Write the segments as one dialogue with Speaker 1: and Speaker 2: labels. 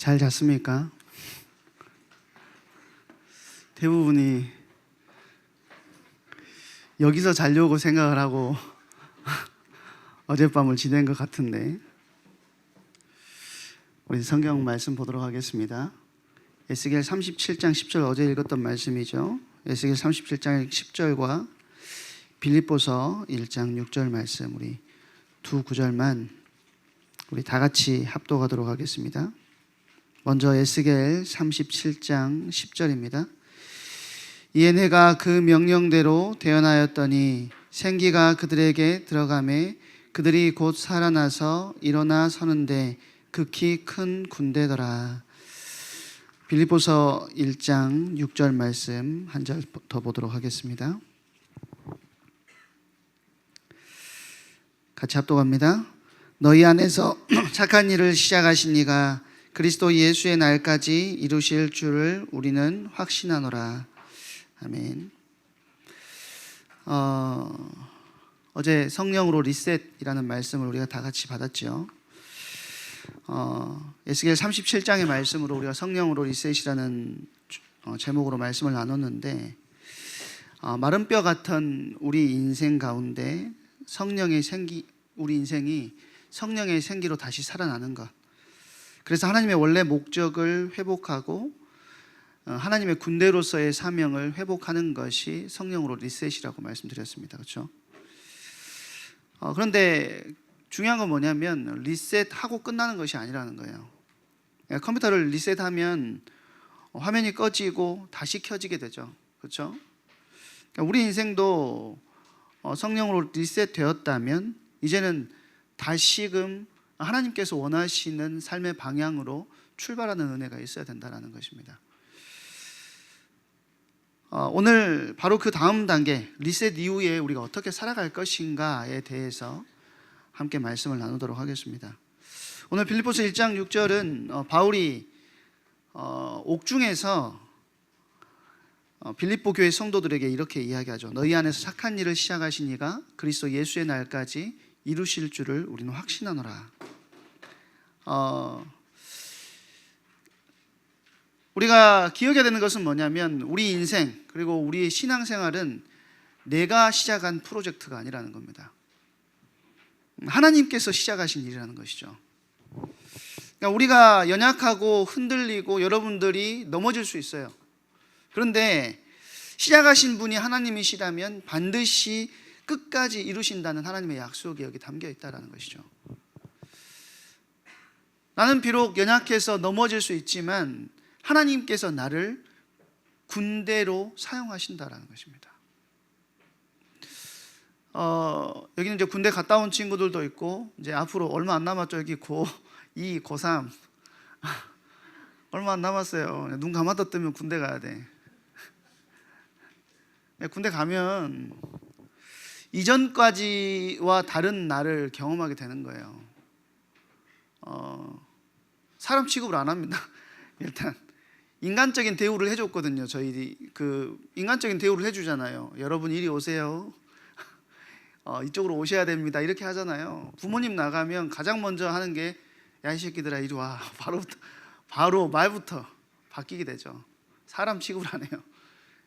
Speaker 1: 잘 잤습니까? 대부분이 여기서 자려고 생각을 하고 어젯밤을 지낸 것 같은데, 우리 성경 말씀 보도록 하겠습니다. 에스겔 37장 10절, 어제 읽었던 말씀이죠. 에스겔 37장 10절과 빌립보서 1장 6절 말씀, 우리 두 구절만 우리 다 같이 합독하도록 하겠습니다. 먼저 에스겔 37장 10절입니다. 이에 내가 그 명령대로 대언하였더니 생기가 그들에게 들어가매 그들이 곧 살아나서 일어나 서는데 극히 큰 군대더라. 빌립보서 1장 6절 말씀 한 절 더 보도록 하겠습니다. 같이 합독합니다. 너희 안에서 착한 일을 시작하신 이가 그리스도 예수의 날까지 이루실 줄을 우리는 확신하노라. 아멘. 어제 성령으로 리셋이라는 말씀을 우리가 다 같이 받았죠. 에스겔 37장의 말씀으로 우리가 성령으로 리셋이라는 제목으로 말씀을 나눴는데, 마른 뼈 같은 우리 인생 가운데 우리 인생이 성령의 생기로 다시 살아나는 것. 그래서 하나님의 원래 목적을 회복하고 하나님의 군대로서의 사명을 회복하는 것이 성령으로 리셋이라고 말씀드렸습니다. 그렇죠? 그런데 중요한 건 뭐냐면 리셋하고 끝나는 것이 아니라는 거예요. 컴퓨터를 리셋하면 화면이 꺼지고 다시 켜지게 되죠. 그렇죠? 우리 인생도 성령으로 리셋되었다면 이제는 다시금 하나님께서 원하시는 삶의 방향으로 출발하는 은혜가 있어야 된다는 것입니다. 오늘 바로 그 다음 단계, 리셋 이후에 우리가 어떻게 살아갈 것인가에 대해서 함께 말씀을 나누도록 하겠습니다. 오늘 빌립보서 1장 6절은 바울이 옥중에서 빌립보 교회 성도들에게 이렇게 이야기하죠. 너희 안에서 착한 일을 시작하신 이가 그리스도 예수의 날까지 이루실 줄을 우리는 확신하노라. 우리가 기억해야 되는 것은 뭐냐면 우리 인생 그리고 우리의 신앙생활은 내가 시작한 프로젝트가 아니라는 겁니다. 하나님께서 시작하신 일이라는 것이죠. 그러니까 우리가 연약하고 흔들리고 여러분들이 넘어질 수 있어요. 그런데 시작하신 분이 하나님이시라면 반드시 끝까지 이루신다는 하나님의 약속이 여기 담겨 있다는 것이죠. 나는 비록 연약해서 넘어질 수 있지만 하나님께서 나를 군대로 사용하신다는 것입니다. 여기는 이제 군대 갔다 온 친구들도 있고, 이제 앞으로 얼마 안 남았죠. 여기 고2, 고3 얼마 안 남았어요. 눈 감았다 뜨면 군대 가야 돼. 군대 가면 이전까지와 다른 나를 경험하게 되는 거예요. 사람 취급을 안 합니다. 일단 인간적인 대우를 해줬거든요. 저희 인간적인 대우를 해주잖아요. 여러분 이리 오세요. 이쪽으로 오셔야 됩니다. 이렇게 하잖아요. 부모님 나가면 가장 먼저 하는 게 야 이 새끼들아 이리 와. 바로 말부터 바뀌게 되죠. 사람 취급을 안 해요.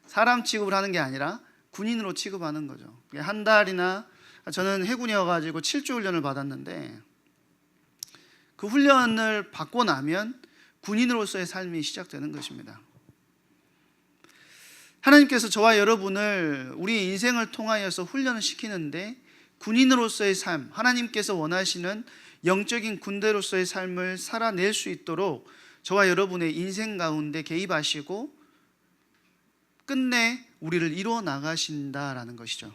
Speaker 1: 사람 취급을 하는 게 아니라 군인으로 취급하는 거죠. 한 달이나, 저는 해군이어가지고 7주 훈련을 받았는데 그 훈련을 받고 나면 군인으로서의 삶이 시작되는 것입니다. 하나님께서 저와 여러분을 우리 인생을 통하여서 훈련을 시키는데 군인으로서의 삶, 하나님께서 원하시는 영적인 군대로서의 삶을 살아낼 수 있도록 저와 여러분의 인생 가운데 개입하시고 끝내 우리를 이루어 나가신다라는 것이죠.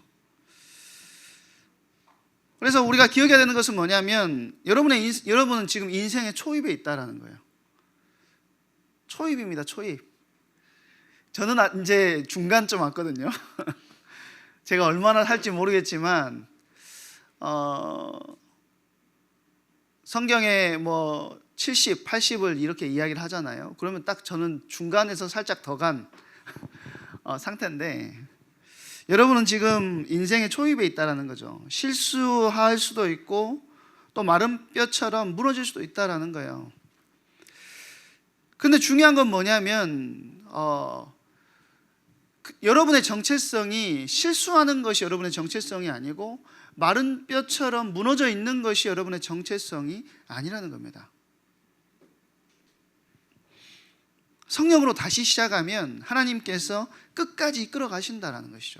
Speaker 1: 그래서 우리가 기억해야 되는 것은 뭐냐면 여러분은 지금 인생의 초입에 있다라는 거예요. 초입입니다. 초입. 저는 이제 중간쯤 왔거든요. 제가 얼마나 할지 모르겠지만 성경에 70, 80을 이렇게 이야기를 하잖아요. 그러면 딱 저는 중간에서 살짝 더 간 상태인데, 여러분은 지금 인생의 초입에 있다라는 거죠. 실수할 수도 있고 또 마른 뼈처럼 무너질 수도 있다라는 거예요. 근데 중요한 건 뭐냐면 여러분의 정체성이 실수하는 것이 여러분의 정체성이 아니고 마른 뼈처럼 무너져 있는 것이 여러분의 정체성이 아니라는 겁니다. 성령으로 다시 시작하면 하나님께서 끝까지 이끌어 가신다는 것이죠.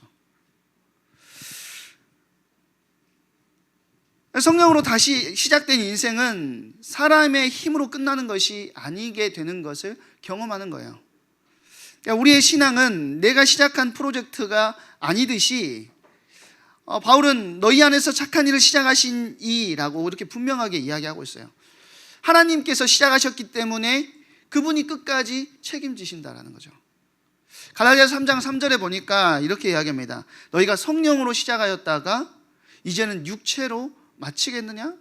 Speaker 1: 성령으로 다시 시작된 인생은 사람의 힘으로 끝나는 것이 아니게 되는 것을 경험하는 거예요. 그러니까 우리의 신앙은 내가 시작한 프로젝트가 아니듯이 바울은 너희 안에서 착한 일을 시작하신 이라고 이렇게 분명하게 이야기하고 있어요. 하나님께서 시작하셨기 때문에 그분이 끝까지 책임지신다라는 거죠. 갈라디아서 3장 3절에 보니까 이렇게 이야기합니다. 너희가 성령으로 시작하였다가 이제는 육체로 마치겠느냐?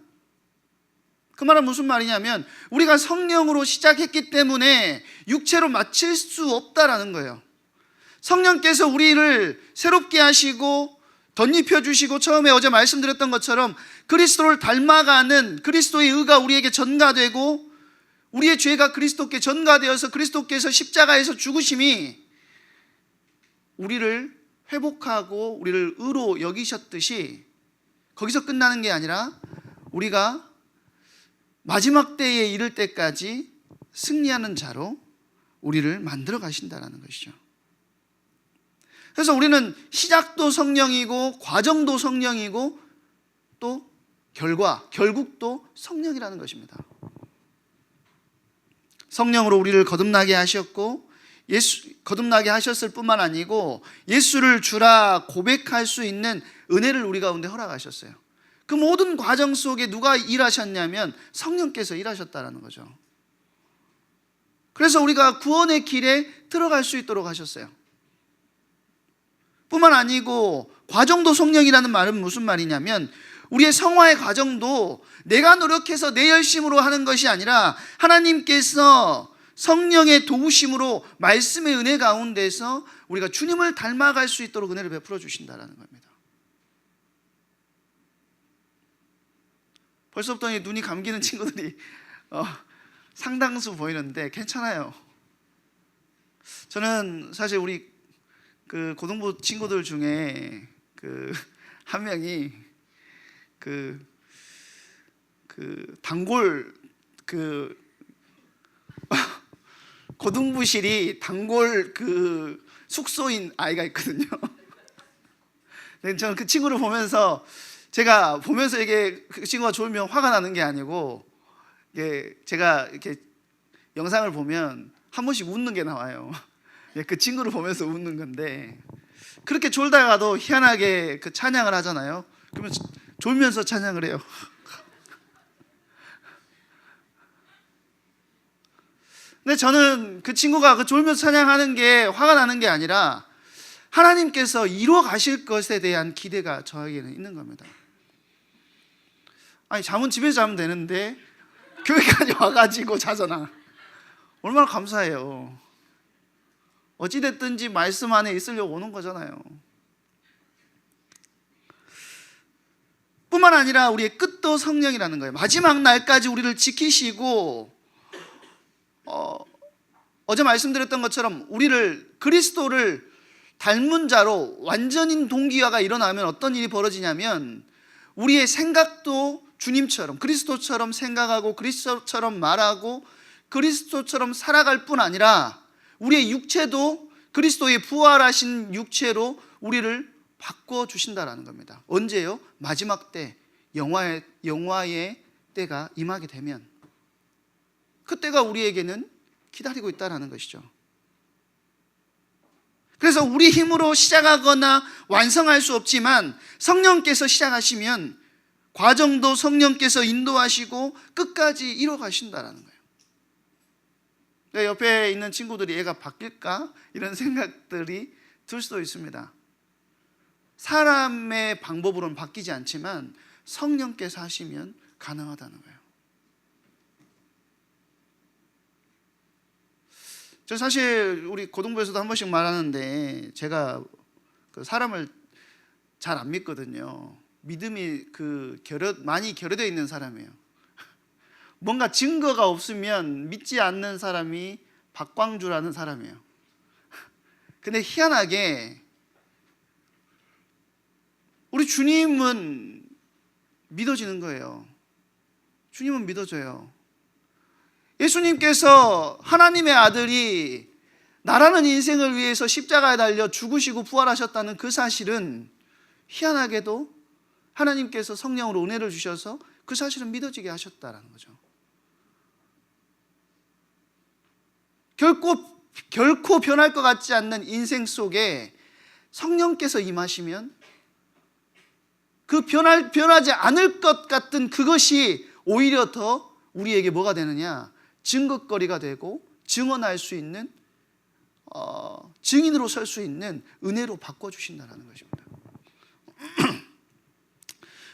Speaker 1: 그 말은 무슨 말이냐면 우리가 성령으로 시작했기 때문에 육체로 마칠 수 없다라는 거예요. 성령께서 우리를 새롭게 하시고 덧입혀 주시고 처음에 어제 말씀드렸던 것처럼 그리스도를 닮아가는 그리스도의 의가 우리에게 전가되고 우리의 죄가 그리스도께 전가되어서 그리스도께서 십자가에서 죽으심이 우리를 회복하고 우리를 의로 여기셨듯이 거기서 끝나는 게 아니라 우리가 마지막 때에 이를 때까지 승리하는 자로 우리를 만들어 가신다는 것이죠. 그래서 우리는 시작도 성령이고 과정도 성령이고 또 결국도 성령이라는 것입니다. 성령으로 우리를 거듭나게 하셨고 거듭나게 하셨을 뿐만 아니고 예수를 주라 고백할 수 있는 은혜를 우리 가운데 허락하셨어요. 그 모든 과정 속에 누가 일하셨냐면 성령께서 일하셨다는 거죠. 그래서 우리가 구원의 길에 들어갈 수 있도록 하셨어요. 뿐만 아니고 과정도 성령이라는 말은 무슨 말이냐면 우리의 성화의 과정도 내가 노력해서 내 열심으로 하는 것이 아니라 하나님께서 성령의 도우심으로 말씀의 은혜 가운데서 우리가 주님을 닮아갈 수 있도록 은혜를 베풀어 주신다는 겁니다. 벌써부터 눈이 감기는 친구들이 상당수 보이는데 괜찮아요. 저는 사실 우리 그 고등부 친구들 중에 한 명이 단골 고등부실이 단골 숙소인 아이가 있거든요. 저는 그 친구를 보면서 제가 보면서 이게 그 친구가 졸면 화가 나는 게 아니고 이게 제가 이렇게 영상을 보면 한 번씩 웃는 게 나와요. 그 친구를 보면서 웃는 건데 그렇게 졸다가도 희한하게 그 찬양을 하잖아요. 그러면 졸면서 찬양을 해요. 근데 저는 그 친구가 그 졸면서 찬양하는 게 화가 나는 게 아니라 하나님께서 이루어 가실 것에 대한 기대가 저에게는 있는 겁니다. 아니 잠은 집에서 자면 되는데 교회까지 와가지고 자잖아. 얼마나 감사해요. 어찌됐든지 말씀 안에 있으려고 오는 거잖아요. 뿐만 아니라 우리의 끝도 성령이라는 거예요. 마지막 날까지 우리를 지키시고 어제 말씀드렸던 것처럼 우리를 그리스도를 닮은 자로 완전인 동기화가 일어나면 어떤 일이 벌어지냐면 우리의 생각도 주님처럼 그리스도처럼 생각하고 그리스도처럼 말하고 그리스도처럼 살아갈 뿐 아니라 우리의 육체도 그리스도의 부활하신 육체로 우리를 바꿔주신다는 겁니다. 언제요? 마지막 때 영화의 때가 임하게 되면 그때가 우리에게는 기다리고 있다는 것이죠. 그래서 우리 힘으로 시작하거나 완성할 수 없지만 성령께서 시작하시면 과정도 성령께서 인도하시고 끝까지 이뤄가신다는 거예요. 옆에 있는 친구들이 얘가 바뀔까? 이런 생각들이 들 수도 있습니다. 사람의 방법으로는 바뀌지 않지만 성령께서 하시면 가능하다는 거예요. 저 사실 우리 고등부에서도 한 번씩 말하는데 제가 사람을 잘 안 믿거든요. 믿음이 많이 결여되어 있는 사람이에요. 뭔가 증거가 없으면 믿지 않는 사람이 박광주라는 사람이에요. 근데 희한하게 우리 주님은 믿어지는 거예요. 주님은 믿어져요. 예수님께서 하나님의 아들이 나라는 인생을 위해서 십자가에 달려 죽으시고 부활하셨다는 그 사실은 희한하게도 하나님께서 성령으로 은혜를 주셔서 그 사실은 믿어지게 하셨다라는 거죠. 결코 변할 것 같지 않는 인생 속에 성령께서 임하시면 그 변하지 않을 것 같은 그것이 오히려 더 우리에게 뭐가 되느냐? 증거거리가 되고 증언할 수 있는 증인으로 설 수 있는 은혜로 바꿔주신다는 것입니다.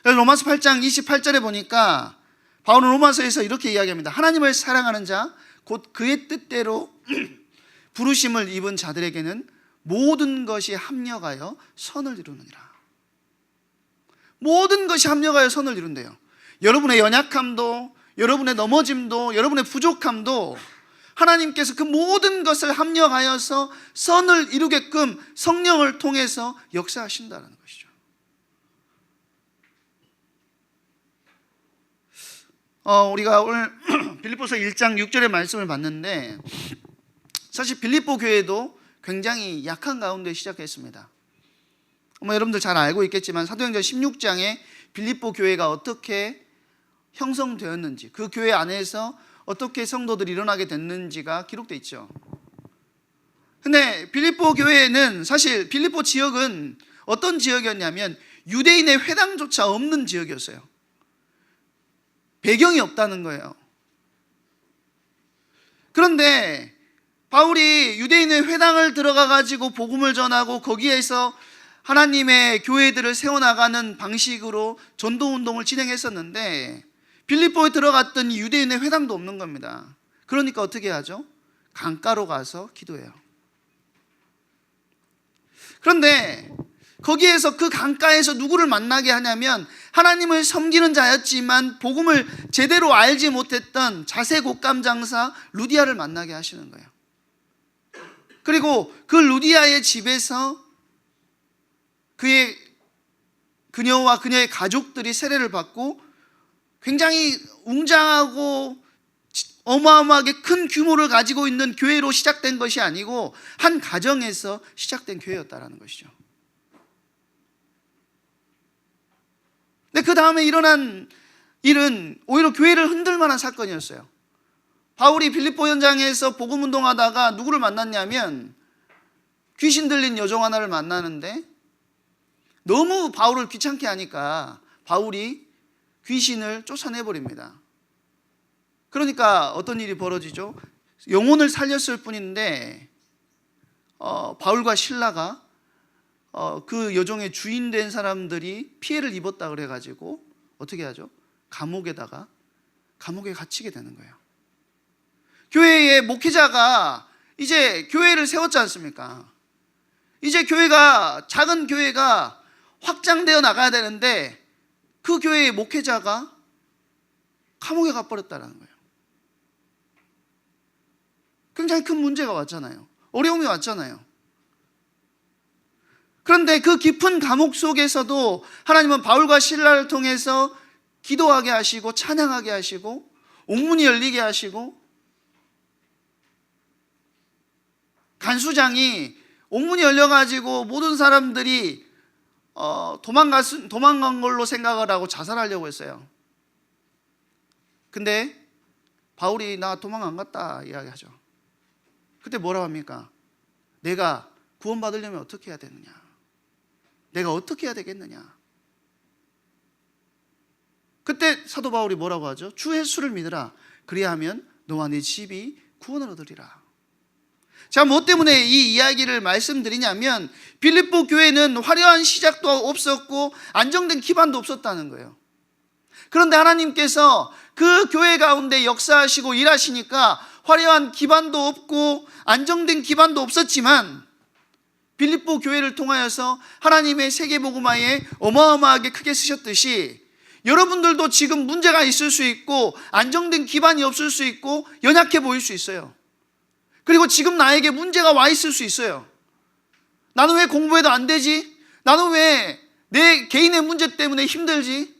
Speaker 1: 로마서 8장 28절에 보니까 바울은 로마서에서 이렇게 이야기합니다. 하나님을 사랑하는 자 곧 그의 뜻대로 부르심을 입은 자들에게는 모든 것이 합력하여 선을 이루느니라. 모든 것이 합력하여 선을 이룬대요. 여러분의 연약함도, 여러분의 넘어짐도, 여러분의 부족함도 하나님께서 그 모든 것을 합력하여서 선을 이루게끔 성령을 통해서 역사하신다는 것이죠. 우리가 오늘 빌립보서 1장 6절의 말씀을 봤는데 사실 빌립보 교회도 굉장히 약한 가운데 시작했습니다. 여러분들 잘 알고 있겠지만 사도행전 16장에 빌립보 교회가 어떻게 형성되었는지, 그 교회 안에서 어떻게 성도들이 일어나게 됐는지가 기록되어 있죠. 근데 빌립보 교회는 사실 빌립보 지역은 어떤 지역이었냐면 유대인의 회당조차 없는 지역이었어요. 배경이 없다는 거예요. 그런데 바울이 유대인의 회당을 들어가 가지고 복음을 전하고 거기에서 하나님의 교회들을 세워나가는 방식으로 전도운동을 진행했었는데 빌립보에 들어갔더니 유대인의 회당도 없는 겁니다. 그러니까 어떻게 하죠? 강가로 가서 기도해요. 그런데 거기에서 그 강가에서 누구를 만나게 하냐면 하나님을 섬기는 자였지만 복음을 제대로 알지 못했던 자색곶감 장사 루디아를 만나게 하시는 거예요. 그리고 그 루디아의 집에서 그녀와 그녀의 가족들이 세례를 받고 굉장히 웅장하고 어마어마하게 큰 규모를 가지고 있는 교회로 시작된 것이 아니고 한 가정에서 시작된 교회였다는 것이죠. 근데 그 다음에 일어난 일은 오히려 교회를 흔들 만한 사건이었어요. 바울이 빌립보 현장에서 복음 운동하다가 누구를 만났냐면 귀신 들린 여종 하나를 만나는데 너무 바울을 귀찮게 하니까 바울이 귀신을 쫓아내버립니다. 그러니까 어떤 일이 벌어지죠? 영혼을 살렸을 뿐인데 바울과 실라가 그 여종의 주인 된 사람들이 피해를 입었다 그래가지고 어떻게 하죠? 감옥에 갇히게 되는 거예요. 교회의 목회자가 이제 교회를 세웠지 않습니까? 이제 작은 교회가 확장되어 나가야 되는데 그 교회의 목회자가 감옥에 가버렸다는 거예요. 굉장히 큰 문제가 왔잖아요. 어려움이 왔잖아요. 그런데 그 깊은 감옥 속에서도 하나님은 바울과 실라를 통해서 기도하게 하시고 찬양하게 하시고 옥문이 열리게 하시고 간수장이 옥문이 열려가지고 모든 사람들이 도망간 걸로 생각을 하고 자살하려고 했어요. 근데 바울이 나 도망 안 갔다 이야기하죠. 그때 뭐라고 합니까? 내가 구원받으려면 어떻게 해야 되느냐? 내가 어떻게 해야 되겠느냐? 그때 사도 바울이 뭐라고 하죠? 주 예수를 믿으라. 그리하면 너와 네 집이 구원을 얻으리라. 자, 뭐 때문에 이 이야기를 말씀드리냐면 빌립보 교회는 화려한 시작도 없었고 안정된 기반도 없었다는 거예요. 그런데 하나님께서 그 교회 가운데 역사하시고 일하시니까 화려한 기반도 없고 안정된 기반도 없었지만 빌립보 교회를 통하여서 하나님의 세계복음화에 어마어마하게 크게 쓰셨듯이 여러분들도 지금 문제가 있을 수 있고 안정된 기반이 없을 수 있고 연약해 보일 수 있어요. 그리고 지금 나에게 문제가 와 있을 수 있어요. 나는 왜 공부해도 안 되지? 나는 왜 내 개인의 문제 때문에 힘들지?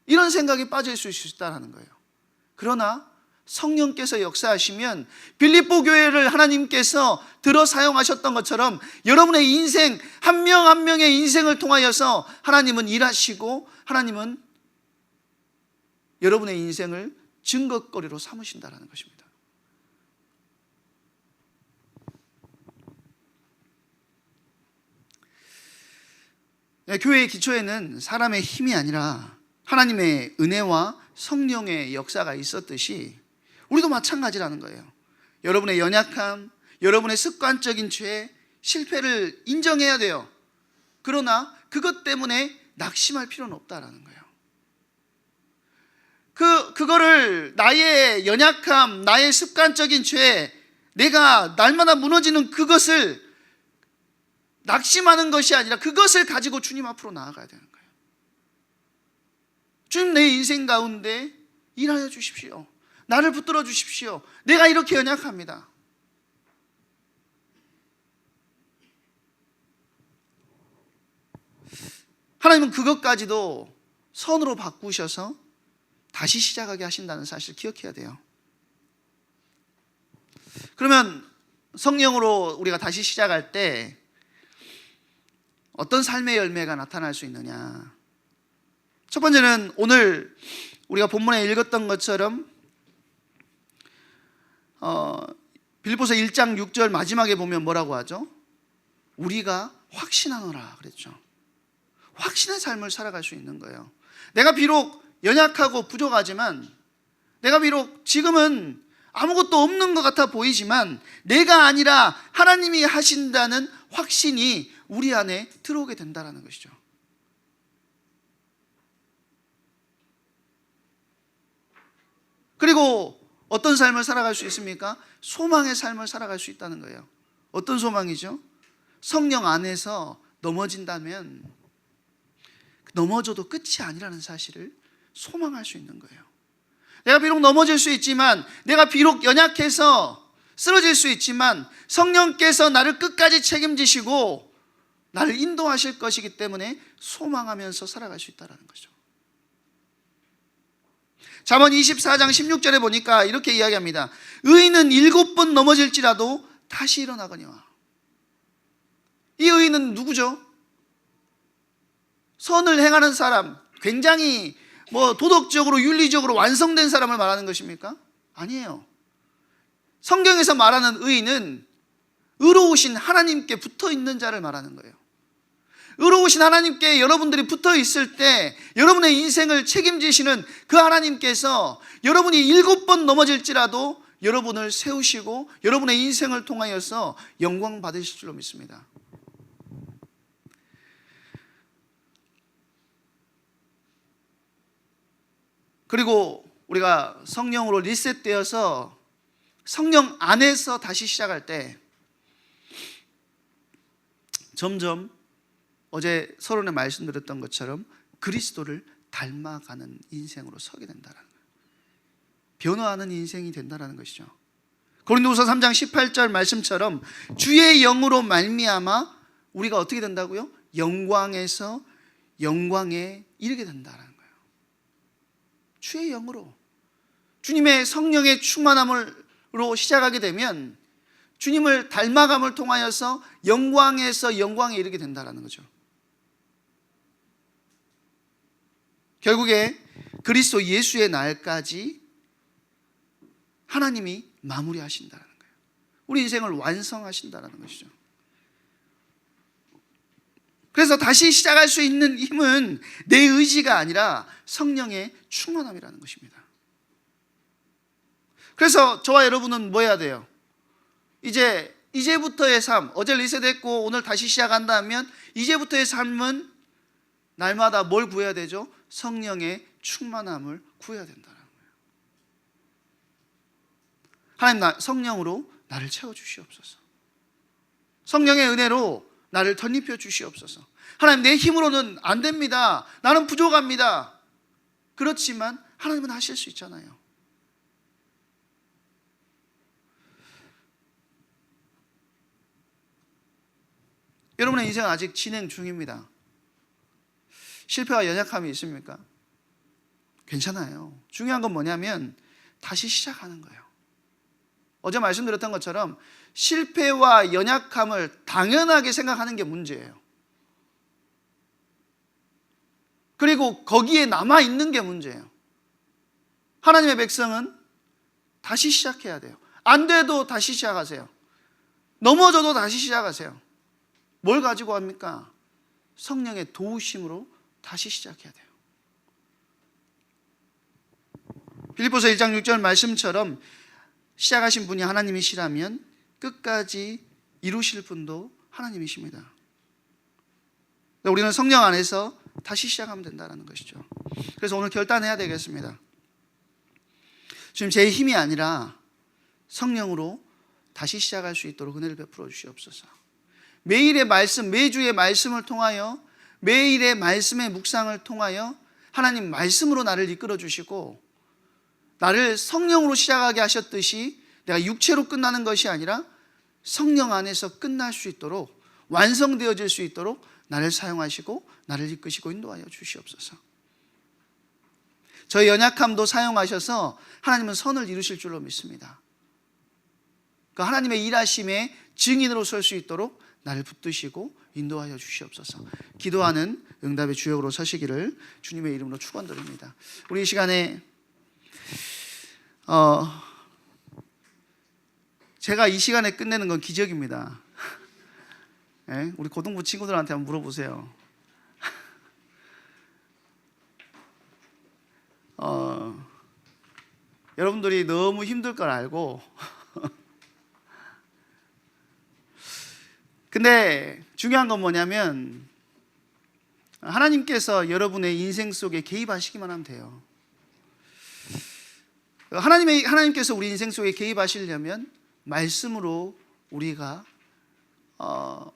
Speaker 1: 이런 생각이 빠져 있을 수 있다는 거예요. 그러나 성령께서 역사하시면 빌립보 교회를 하나님께서 들어 사용하셨던 것처럼 여러분의 인생 한 명 한 명의 인생을 통하여서 하나님은 일하시고 하나님은 여러분의 인생을 증거거리로 삼으신다는 것입니다. 교회의 기초에는 사람의 힘이 아니라 하나님의 은혜와 성령의 역사가 있었듯이 우리도 마찬가지라는 거예요. 여러분의 연약함, 여러분의 습관적인 죄, 실패를 인정해야 돼요. 그러나 그것 때문에 낙심할 필요는 없다라는 거예요. 그거를 나의 연약함, 나의 습관적인 죄, 내가 날마다 무너지는 그것을 낙심하는 것이 아니라 그것을 가지고 주님 앞으로 나아가야 되는 거예요. 주님, 내 인생 가운데 일하여 주십시오. 나를 붙들어 주십시오. 내가 이렇게 연약합니다. 하나님은 그것까지도 선으로 바꾸셔서 다시 시작하게 하신다는 사실을 기억해야 돼요. 그러면 성령으로 우리가 다시 시작할 때 어떤 삶의 열매가 나타날 수 있느냐? 첫 번째는 오늘 우리가 본문에 읽었던 것처럼 빌립보서 1장 6절 마지막에 보면 뭐라고 하죠? 우리가 확신하노라 그랬죠. 확신의 삶을 살아갈 수 있는 거예요. 내가 비록 연약하고 부족하지만, 내가 비록 지금은 아무것도 없는 것 같아 보이지만 내가 아니라 하나님이 하신다는 확신이 우리 안에 들어오게 된다는 것이죠. 그리고 어떤 삶을 살아갈 수 있습니까? 소망의 삶을 살아갈 수 있다는 거예요. 어떤 소망이죠? 성령 안에서 넘어진다면 넘어져도 끝이 아니라는 사실을 소망할 수 있는 거예요. 내가 비록 넘어질 수 있지만, 내가 비록 연약해서 쓰러질 수 있지만 성령께서 나를 끝까지 책임지시고 나를 인도하실 것이기 때문에 소망하면서 살아갈 수 있다는 거죠. 잠언 24장 16절에 보니까 이렇게 이야기합니다. 의인은 7번 넘어질지라도 다시 일어나거니와. 이 의인은 누구죠? 선을 행하는 사람, 굉장히 도덕적으로 윤리적으로 완성된 사람을 말하는 것입니까? 아니에요. 성경에서 말하는 의인은 의로우신 하나님께 붙어 있는 자를 말하는 거예요. 의로우신 하나님께 여러분들이 붙어 있을 때 여러분의 인생을 책임지시는 그 하나님께서 여러분이 7번 넘어질지라도 여러분을 세우시고 여러분의 인생을 통하여서 영광 받으실 줄로 믿습니다. 그리고 우리가 성령으로 리셋되어서 성령 안에서 다시 시작할 때 점점 어제 서론에 말씀드렸던 것처럼 그리스도를 닮아가는 인생으로 서게 된다는 거예요. 변화하는 인생이 된다는 것이죠. 고린도후서 3장 18절 말씀처럼 주의 영으로 말미암아 우리가 어떻게 된다고요? 영광에서 영광에 이르게 된다는 거예요. 주의 영으로, 주님의 성령의 충만함으로 시작하게 되면 주님을 닮아감을 통하여서 영광에서 영광에 이르게 된다는 거죠. 결국에 그리스도 예수의 날까지 하나님이 마무리하신다는 거예요. 우리 인생을 완성하신다는 것이죠. 그래서 다시 시작할 수 있는 힘은 내 의지가 아니라 성령의 충만함이라는 것입니다. 그래서 저와 여러분은 뭐 해야 돼요? 이제부터의 삶, 어제 리셋했고 오늘 다시 시작한다면 이제부터의 삶은 날마다 뭘 구해야 되죠? 성령의 충만함을 구해야 된다는 거예요. 하나님, 성령으로 나를 채워주시옵소서. 성령의 은혜로 나를 덧입혀 주시옵소서. 하나님, 내 힘으로는 안 됩니다. 나는 부족합니다. 그렇지만 하나님은 하실 수 있잖아요. 여러분의 인생은 아직 진행 중입니다. 실패와 연약함이 있습니까? 괜찮아요. 중요한 건 뭐냐면 다시 시작하는 거예요. 어제 말씀드렸던 것처럼 실패와 연약함을 당연하게 생각하는 게 문제예요. 그리고 거기에 남아있는 게 문제예요. 하나님의 백성은 다시 시작해야 돼요. 안 돼도 다시 시작하세요. 넘어져도 다시 시작하세요. 뭘 가지고 합니까? 성령의 도우심으로 다시 시작해야 돼요. 빌립보서 1장 6절 말씀처럼 시작하신 분이 하나님이시라면 끝까지 이루실 분도 하나님이십니다. 우리는 성령 안에서 다시 시작하면 된다는 것이죠. 그래서 오늘 결단해야 되겠습니다. 지금 제 힘이 아니라 성령으로 다시 시작할 수 있도록 은혜를 베풀어 주시옵소서. 매일의 말씀, 매주의 말씀을 통하여, 매일의 말씀의 묵상을 통하여 하나님 말씀으로 나를 이끌어 주시고, 나를 성령으로 시작하게 하셨듯이 내가 육체로 끝나는 것이 아니라 성령 안에서 끝날 수 있도록, 완성되어질 수 있도록 나를 사용하시고 나를 이끄시고 인도하여 주시옵소서. 저의 연약함도 사용하셔서 하나님은 선을 이루실 줄로 믿습니다. 그 하나님의 일하심의 증인으로 설 수 있도록 나를 붙드시고 인도하여 주시옵소서. 기도하는 응답의 주역으로 서시기를 주님의 이름으로 축원드립니다. 우리 이 시간에 제가 이 시간에 끝내는 건 기적입니다. 네? 우리 고등부 친구들한테 한번 물어보세요. 여러분들이 너무 힘들 걸 알고 근데 중요한 건 뭐냐면 하나님께서 여러분의 인생 속에 개입하시기만 하면 돼요. 하나님께서 우리 인생 속에 개입하시려면 말씀으로 우리가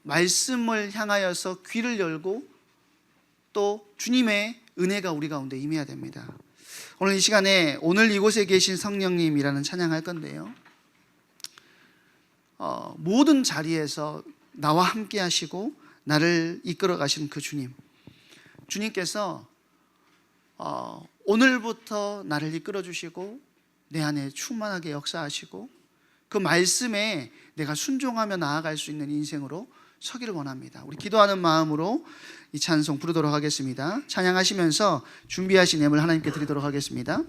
Speaker 1: 말씀을 향하여서 귀를 열고 또 주님의 은혜가 우리 가운데 임해야 됩니다. 오늘 이 시간에 오늘 이곳에 계신 성령님이라는 찬양할 건데요, 모든 자리에서 나와 함께 하시고 나를 이끌어 가신 그 주님께서 오늘부터 나를 이끌어 주시고 내 안에 충만하게 역사하시고 그 말씀에 내가 순종하며 나아갈 수 있는 인생으로 서기를 원합니다. 우리 기도하는 마음으로 이 찬송 부르도록 하겠습니다. 찬양하시면서 준비하신 예물 하나님께 드리도록 하겠습니다.